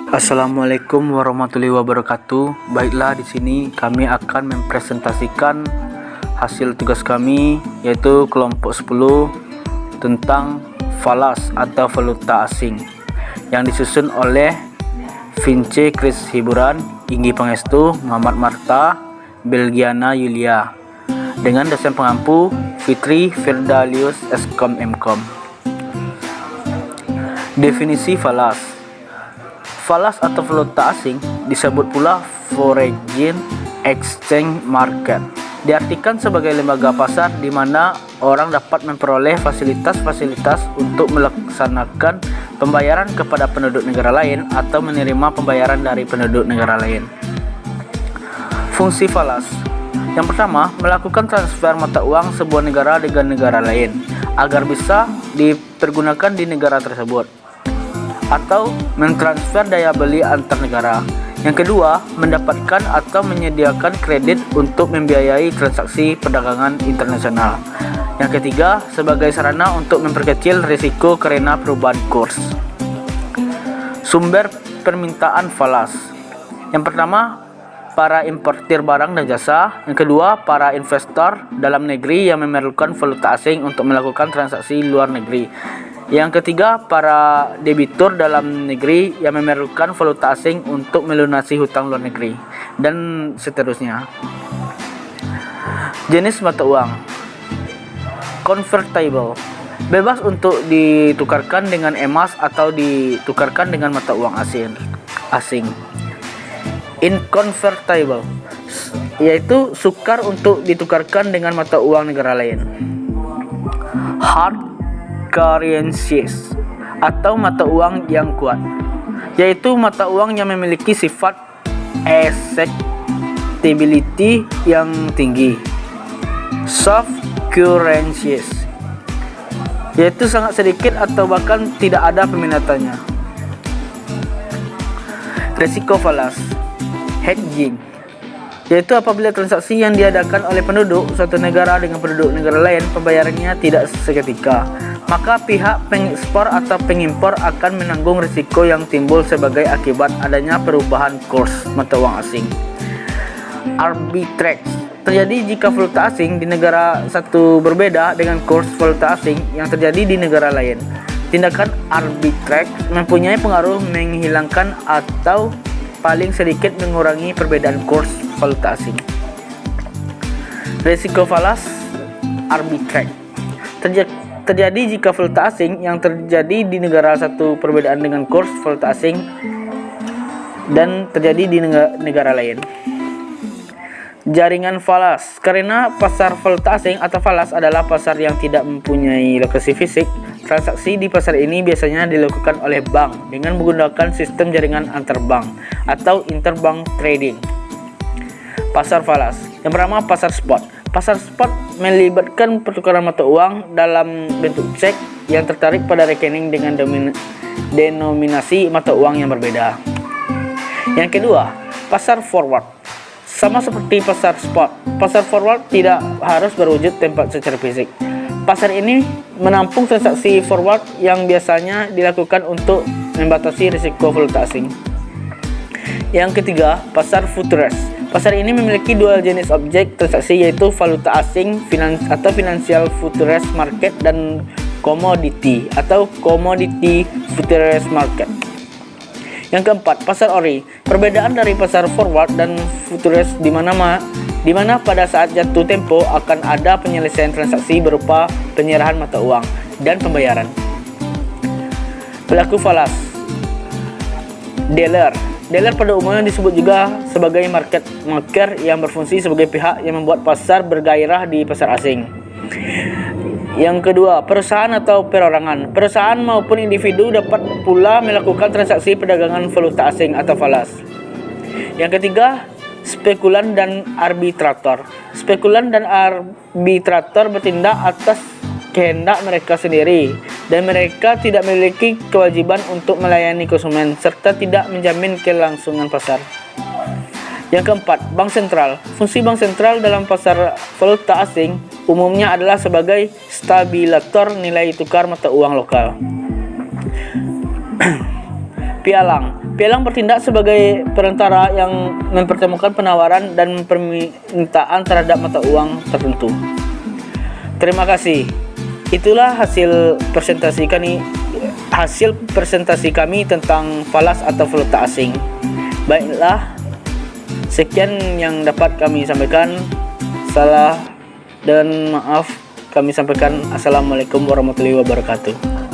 Assalamualaikum warahmatullahi wabarakatuh. Baiklah, di sini kami akan mempresentasikan hasil tugas kami, yaitu kelompok 10 tentang falas atau valuta asing, yang disusun oleh Vince Chris Hiburan, Inggi Pangestu, Muhammad Marta, Belgiana Yulia, dengan dosen pengampu Fitri Firdalius Skom Mkom. Definisi falas. Falas atau valuta asing disebut pula foreign exchange market. Diartikan sebagai lembaga pasar di mana orang dapat memperoleh fasilitas-fasilitas untuk melaksanakan pembayaran kepada penduduk negara lain atau menerima pembayaran dari penduduk negara lain. Fungsi falas. Yang pertama, melakukan transfer mata uang sebuah negara dengan negara lain agar bisa dipergunakan di negara tersebut, atau mentransfer daya beli antar negara. Yang kedua, mendapatkan atau menyediakan kredit untuk membiayai transaksi perdagangan internasional. Yang ketiga, sebagai sarana untuk memperkecil risiko karena perubahan kurs. Sumber permintaan falas. Yang pertama, para importir barang dan jasa. Yang kedua, para investor dalam negeri yang memerlukan valuta asing untuk melakukan transaksi luar negeri. Yang ketiga, para debitur dalam negeri yang memerlukan valuta asing untuk melunasi hutang luar negeri, dan seterusnya. Jenis mata uang. Convertible, bebas untuk ditukarkan dengan emas atau ditukarkan dengan mata uang asing. Inconvertible, yaitu sukar untuk ditukarkan dengan mata uang negara lain. Hard currencies, atau mata uang yang kuat, yaitu mata uang yang memiliki sifat acceptability yang tinggi. Soft currencies, yaitu sangat sedikit atau bahkan tidak ada peminatannya. Risiko falas. Hedging, yaitu apabila transaksi yang diadakan oleh penduduk suatu negara dengan penduduk negara lain pembayarannya tidak seketika, maka pihak pengekspor atau pengimpor akan menanggung risiko yang timbul sebagai akibat adanya perubahan kurs mata uang asing. Arbitrage, terjadi jika valuta asing di negara satu berbeda dengan kurs valuta asing yang terjadi di negara lain. Tindakan arbitrage mempunyai pengaruh menghilangkan atau paling sedikit mengurangi perbedaan kurs valuta asing. Risiko falas arbitrage terjadi jika valuta asing yang terjadi di negara satu perbedaan dengan kurs valuta asing dan terjadi di negara lain. Jaringan falas. Karena pasar valuta asing atau falas adalah pasar yang tidak mempunyai lokasi fisik, transaksi di pasar ini biasanya dilakukan oleh bank dengan menggunakan sistem jaringan antar bank atau interbank trading. Pasar falas. Yang pertama, pasar spot. Pasar spot melibatkan pertukaran mata uang dalam bentuk cek yang tertarik pada rekening dengan denominasi mata uang yang berbeda. Yang kedua, pasar forward. Sama seperti pasar spot, pasar forward tidak harus berwujud tempat secara fisik. Pasar ini menampung transaksi forward yang biasanya dilakukan untuk membatasi risiko valuta asing. Yang ketiga, pasar futures. Pasar ini memiliki dua jenis objek transaksi, yaitu valuta asing atau financial futures market dan commodity atau commodity futures market. Yang keempat, pasar ori. Perbedaan dari pasar forward dan futures di mana pada saat jatuh tempo akan ada penyelesaian transaksi berupa penyerahan mata uang dan pembayaran. Pelaku falas. Dealer pada umumnya disebut juga sebagai market maker yang berfungsi sebagai pihak yang membuat pasar bergairah di pasar asing. Yang kedua, perusahaan atau perorangan. Perusahaan maupun individu dapat pula melakukan transaksi perdagangan valuta asing atau falas. Yang ketiga, spekulan dan arbitrator. Spekulan dan arbitrator bertindak atas kehendak mereka sendiri dan mereka tidak memiliki kewajiban untuk melayani konsumen serta tidak menjamin kelangsungan pasar. Yang keempat, bank sentral. Fungsi bank sentral dalam pasar valuta asing umumnya adalah sebagai stabilator nilai tukar mata uang lokal. Pialang bertindak sebagai perantara yang mempertemukan penawaran dan permintaan terhadap mata uang tertentu. Terima kasih. Itulah hasil presentasi kami tentang falas atau valuta asing. Baiklah, sekian yang dapat kami sampaikan. Salah dan maaf kami sampaikan. Assalamualaikum warahmatullahi wabarakatuh.